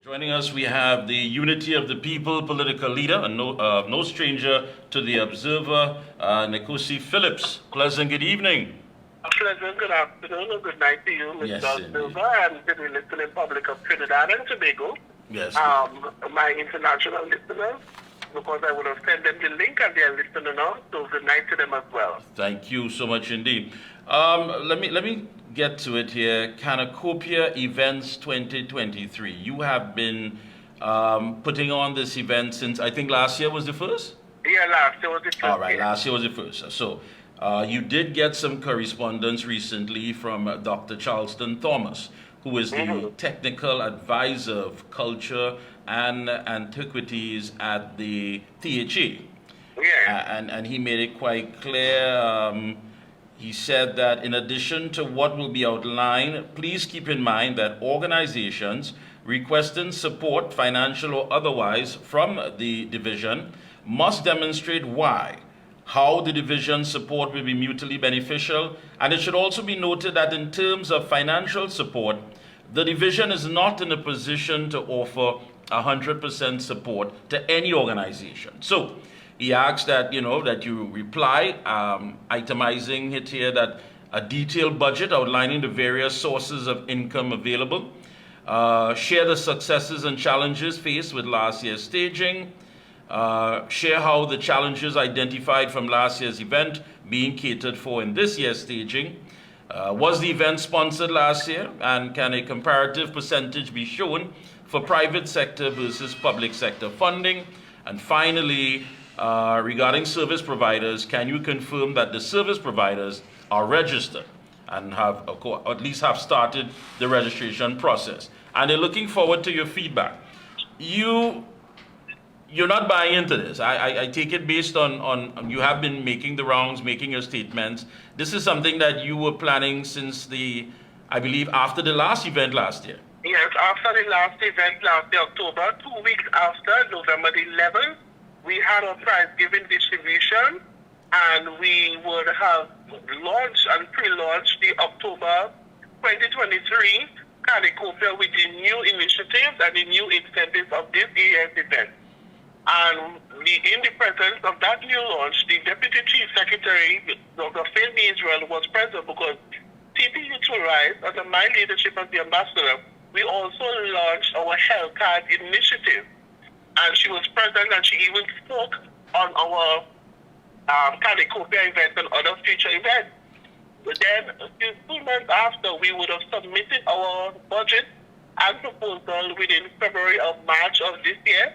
Joining us, we have the Unity of the People political leader, and no stranger to the Observer, Nickocy Phillips. Pleasant good evening. Pleasant good afternoon or good night to you, Yes, Mr. indeed. Observer, and to the listening public of Trinidad and Tobago. Yes. My international listeners, because I would have sent them the link and they are listening now, so good night to them as well. Thank you so much indeed. Let me get to it here. Canacopia Events 2023. You have been putting on this event since I think last year was the first. Yeah, last year was the first All right, year. last year was the first. So you did get some correspondence recently from Dr. Charleston Thomas, who is the technical advisor of culture and antiquities at the THA. Yeah. And he made it quite clear. He said that in addition to what will be outlined, please keep in mind that organizations requesting support, financial or otherwise, from the division must demonstrate why, how the division's support will be mutually beneficial, and it should also be noted that in terms of financial support, the division is not in a position to offer 100% support to any organization. So he asks that that you reply, itemizing it here that a detailed budget outlining the various sources of income available, share the successes and challenges faced with last year's staging, share how the challenges identified from last year's event being catered for in this year's staging. Was the event sponsored last year, and can a comparative percentage be shown for private sector versus public sector funding? And finally, regarding service providers, can you confirm that the service providers are registered and have, at least have started the registration process? And they're looking forward to your feedback. You're not buying into this. I take it based on you have been making the rounds, making your statements. This is something that you were planning since I believe, after the last event last year. Yes, after the last event last year, October, 2 weeks after, November the 11th, we had a prize giving distribution, and we would have launched and pre-launched the October 2023 Canacopia with the new initiatives and the new incentives of this year's event. And in the presence of that new launch, the Deputy Chief Secretary, Dr. Phil Israel, was present because TP Youth Will Rise, under my leadership as the ambassador, we also launched our health card initiative. And she was present, and she even spoke on our Canacopia event and other future events. But then, 2 months after, we would have submitted our budget and proposal within February or March of this year.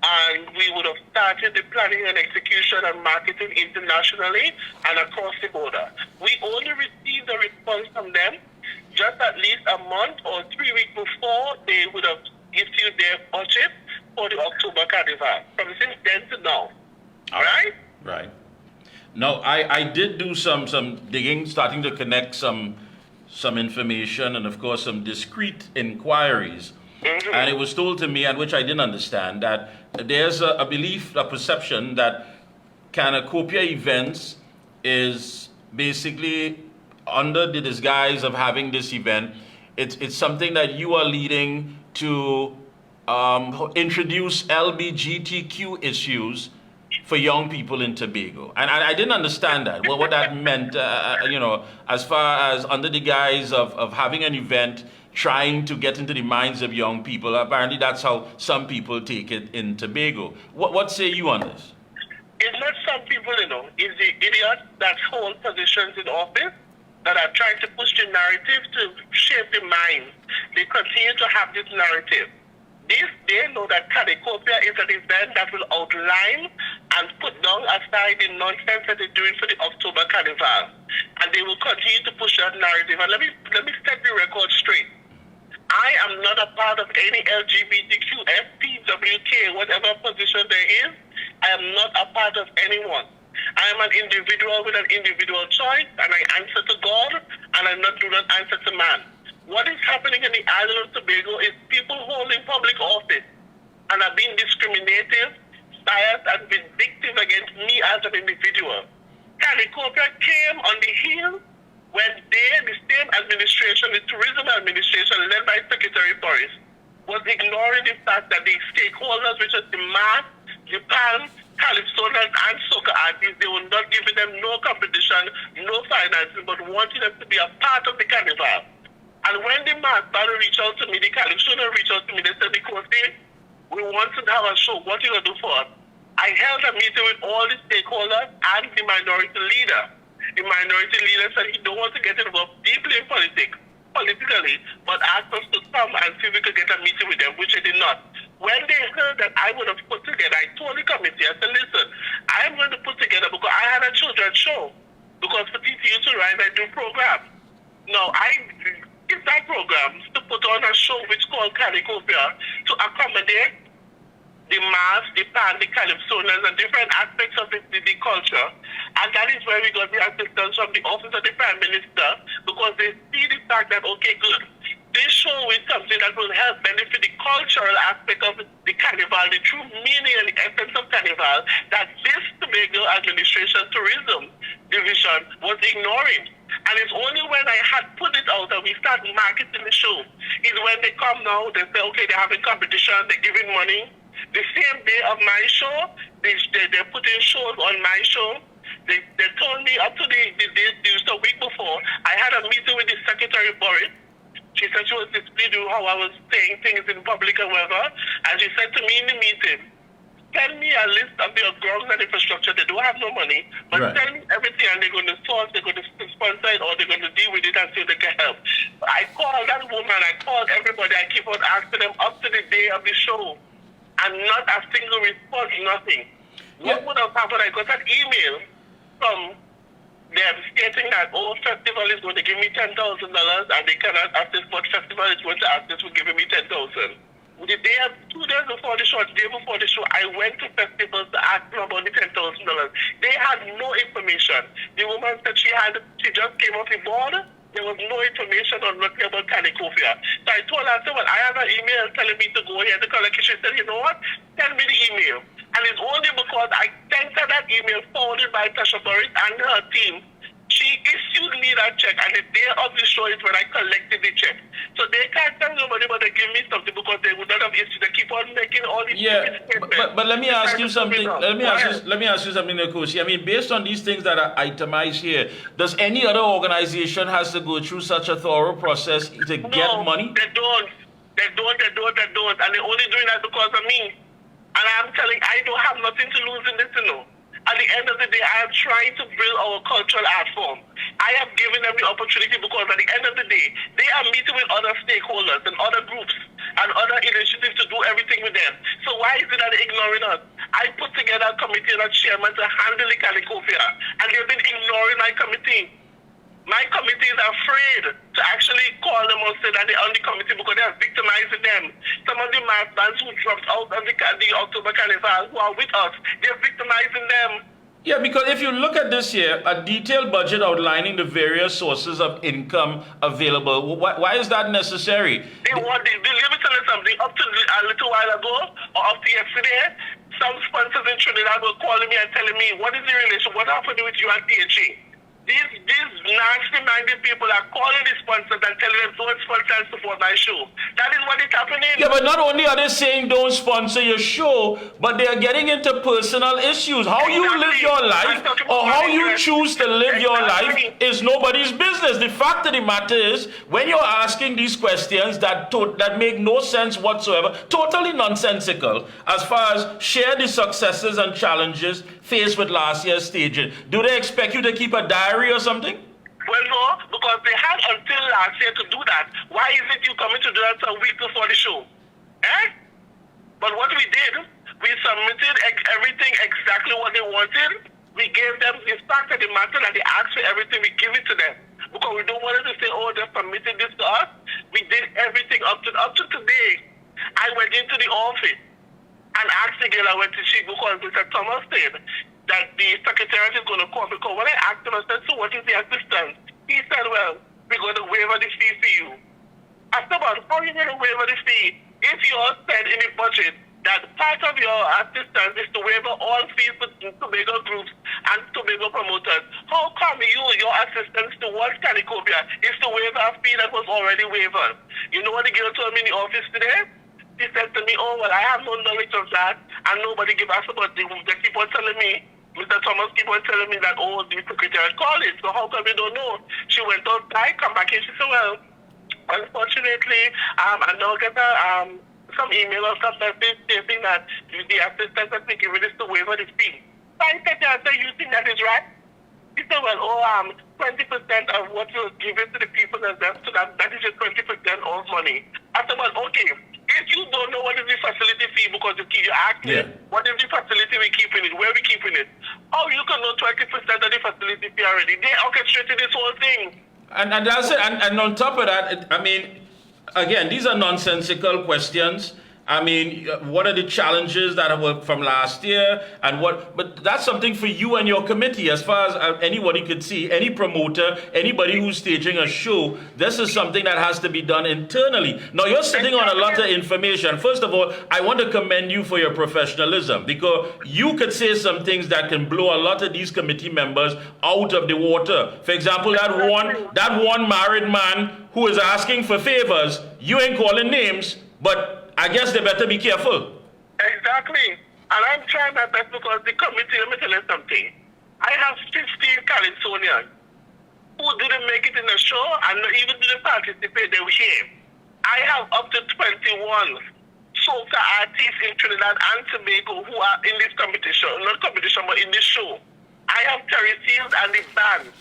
And we would have started the planning and execution and marketing internationally and across the border. We only received a response from them just at least a month or 3 weeks before they would have issued their budget for the October Carnival. From since then to now. All right? Right. Now, I did do some digging, starting to connect some information and, of course, some discrete inquiries. And it was told to me, and which I didn't understand, that there's a belief, a perception that Canacopia Events is basically under the disguise of having this event. It's something that you are leading to introduce LGBTQ issues for young people in Tobago. And I didn't understand that, what that meant, as far as under the guise of having an event, trying to get into the minds of young people. Apparently that's how some people take it in Tobago. What say you on this? It's not some people, it's the idiots that hold positions in office that are trying to push the narrative to shape the minds. They continue to have this narrative. They know that Canacopia is an event that will outline and put down aside the nonsense that they're doing for the October Carnival. And they will continue to push that narrative. And let me set the record straight. I am not a part of any LGBTQ, FPWK, whatever position there is. I am not a part of anyone. I am an individual with an individual choice, and I answer to God, and I do not answer to man. What is happening in the island of Tobago is people holding public office and are being discriminative, biased, and vindictive against me as an individual. Canacopia came on the heel when the same administration, the tourism administration led by Secretary Boris, was ignoring the fact that the stakeholders, which is the mass, the pan, calypsonians, and soca artists, they were not giving them no competition, no financing, but wanting them to be a part of the carnival. And when the mass band reached out to me, the calypsonians reached out to me, they said, Nickocy, we want to have a show. What are you going to do for us? I held a meeting with all the stakeholders and the minority leader. The minority leader said he don't want to get involved deeply in politics, politically, but asked us to come and see if we could get a meeting with them, which I did not. When they heard that I would have put together, I told the committee, I said, listen, I'm going to put together, because I had a children's show, because for TTU to Rise, I do programs. Now, I give that programs to put on a show which is called Calicopia to accommodate the mass, the pan, the calypsonians, and different aspects of the culture. And that is where we got the assistance from the Office of the Prime Minister, because they see the fact that, okay, good, this show is something that will help benefit the cultural aspect of the carnival, the true meaning and the essence of carnival, that this Tobago Administration Tourism Division was ignoring. And it's only when I had put it out that we start marketing the show, is when they come now, they say, okay, they're having competition, they're giving money. The same day of my show, they're putting shows on my show. They told me up to the week before, I had a meeting with the Secretary Boris. She said she was displeased with how I was saying things in public and whatever. And she said to me in the meeting, send me a list of their grounds and infrastructure. They don't have no money, but send me everything and they're going to source, they're going to sponsor it, or they're going to deal with it and see if they can help. I called that woman, I called everybody, I keep on asking them up to the day of the show. And not a single response, nothing. What would have happened? I got an email from them stating that, oh, festival is going to give me $10,000 and they cannot assist, but festival is going to assist with giving me $10,000. The day, 2 days before the show, the day before the show, I went to festivals to ask them about the $10,000. They had no information. The woman said she just came off the board. There was no information on nothing about Calicopia. So I told her, I said, well, I have an email telling me to go here to collect it. She said, you know what? Send me the email. And it's only because I sent her that email forwarded by Tasha Boris and her team. She issued me that check, and the day of the show is when I collected the check. So they can't tell nobody, but they give me something because they would not have issued. They keep on making all these but let me ask you something. Let me ask you something, Nickocy. I mean, based on these things that are itemized here, does any other organization has to go through such a thorough process to get money? They don't. And they're only doing that because of me. And I'm telling, I don't have nothing to lose in this, you know. At the end of the day, I am trying to build our cultural art form. I have given them the opportunity because at the end of the day, they are meeting with other stakeholders and other groups and other initiatives to do everything with them. So why is it that they're ignoring us? I put together a committee and a chairman to handle the Calicopia, and they've been ignoring my committee. My committee is afraid to actually call them or say that they're on the committee because they are victimizing them. Some of the mass bands who dropped out of the October Carnival who are with us, they're victimizing them. Yeah, because if you look at this here, a detailed budget outlining the various sources of income available, why is that necessary? Let me tell you something. Up to a little while ago, or up to yesterday, some sponsors in Trinidad were calling me and telling me, what is the relation? What happened with you and THE? These nasty-minded people are calling the sponsors and telling them don't sponsor and support my show. That is what is happening. Yeah, but not only are they saying don't sponsor your show, but they are getting into personal issues. How you live your life or how you choose to live your life is nobody's business. The fact of the matter is, when you're asking these questions that make no sense whatsoever, totally nonsensical, as far as share the successes and challenges faced with last year's staging, do they expect you to keep a diary or something? Well, no, because they had until last year to do that. Why is it you coming to do that a week before the show? But what we did, we submitted everything exactly what they wanted. We gave them the fact of the matter that they asked for everything, we give it to them. Because we don't want them to say, oh, they submitted this to us. We did everything up to today. I went into the office and asked the girl I went to see because Mr. Thomas said that the secretariat is going to call, because when I asked him, I said, so what is the assistance? He said, well, we're going to waive the fee for you. I said, well, how are you going to waive the fee if you all said in the budget that part of your assistance is to waive all fees for Tobago groups and Tobago promoters? How come your assistance towards Calicopia is to waive a fee that was already waived? You know what the girl told me in the office today? He said to me, oh, well, I have no knowledge of that, and nobody give us about it. They keep on telling me, Mr. Thomas keep on telling me that, oh, the secretary called it, so how come we don't know? She went outside, come back and she said, well, unfortunately, I now get some email or some message stating that the assistance that we give it is to waiver the fee. So I said to her, you think that is right? He said, well, 20% of what you give it to the people, and that is just 20% of money. I said, well, okay. If you don't know what is the facility fee because you asked me, what is the facility we keeping it, where we keeping it? Oh, you can know 20% of the facility fee already. They orchestrated this whole thing. And that's it. And on top of that, I mean, again, these are nonsensical questions. I mean, what are the challenges that were from last year, and what? But that's something for you and your committee. As far as anybody could see, any promoter, anybody who's staging a show, this is something that has to be done internally. Now, you're sitting on a lot of information. First of all, I want to commend you for your professionalism, because you could say some things that can blow a lot of these committee members out of the water. For example, that one married man who is asking for favors, you ain't calling names, but I guess they better be careful. Exactly. And I'm trying my best because the committee, let me tell you something. I have 15 Californians who didn't make it in the show and not even didn't participate. They were here. I have up to 21 soca artists in Trinidad and Tobago who are in this competition, not competition, but in this show. I have Terry Seals and the band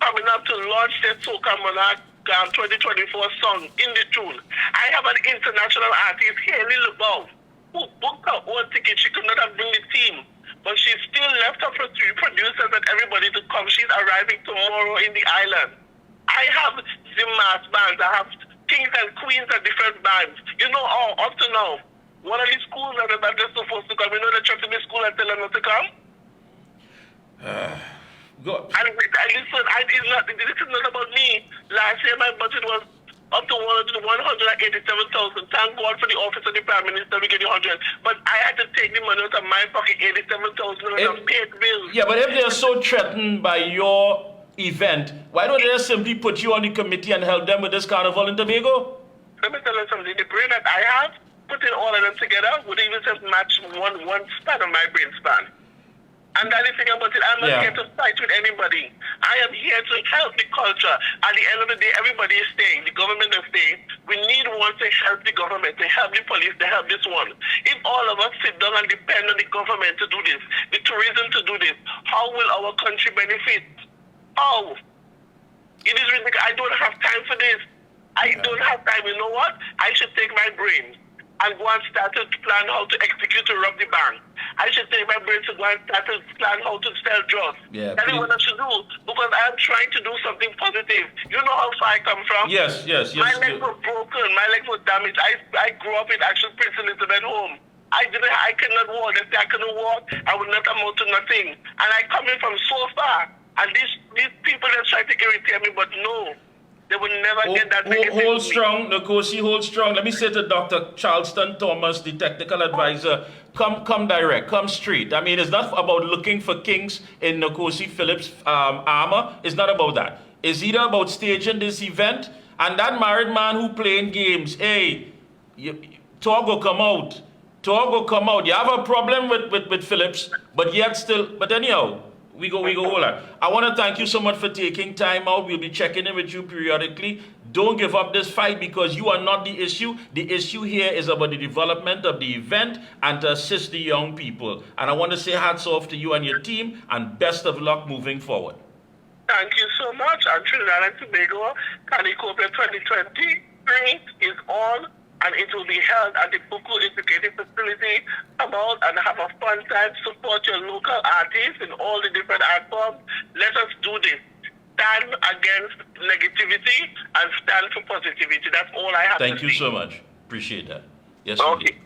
coming up to launch their Soca Monarch 2024 song in the tune. I have an international artist, Haley LeBeau, who booked her own ticket. She could not have bring the team, but she still left her producers and everybody to come. She's arriving tomorrow in the island. I have the mass bands. I have kings and queens and different bands. You know, up to now, one of the schools that they're supposed to come, you know, they're trying to the school and tell them not to come. Go. And listen, this is not about me. Last year my budget was up to 187,000. Thank God for the office of the Prime Minister, we get the 100. But I had to take the money out of my pocket, 87,000, and paid bills. Yeah, but if they're so threatened by your event, why don't they just simply put you on the committee and help them with this carnival in Tobago? Let me tell you something. The brain that I have, putting all of them together, would even just match one span of my brain span. And that is the thing about it. I'm not here to fight with anybody. I am here to help the culture. At the end of the day, everybody is staying. The government is staying. We need one to help the government, to help the police, to help this one. If all of us sit down and depend on the government to do this, the tourism to do this, how will our country benefit? How? It is ridiculous. I don't have time for this. I don't have time. You know what? I should take my brain and go and start to plan how to execute to rob the bank. I should take my brain to go and start to plan how to sell drugs. That is what I should do, because I am trying to do something positive. You know how far I come from? Yes. My legs were broken. My legs were damaged. I grew up in Action Prince Elizabeth home. I cannot walk. If I couldn't walk, I would not amount to nothing. And I come in from so far. And these people that try to irritate me, but no. They will never get that. Hold strong, Nickocy, hold strong. Let me say to Dr. Charleston Thomas, the technical advisor, come direct, come straight. I mean, it's not about looking for kinks in Nickocy Phillips' armor. It's not about that. It's either about staging this event, and that married man who playing games, hey, Tobago come out. Tobago come out. You have a problem with Phillips, but anyhow, we go all out. I want to thank you so much for taking time out. We'll be checking in with you periodically. Don't give up this fight, because you are not the issue. The issue here is about the development of the event and to assist the young people. And I want to say hats off to you and your team, and best of luck moving forward. Thank you so much. And Trinidad and Tobago, Canicopia 2023 is on, and it will be held at the Buku Educative Facility. Come out and have a fun time. Support your local artists in all the different art forms. Let us do this. Stand against negativity and stand for positivity. That's all I have to say. Thank you so much. Appreciate that. Yes, okay.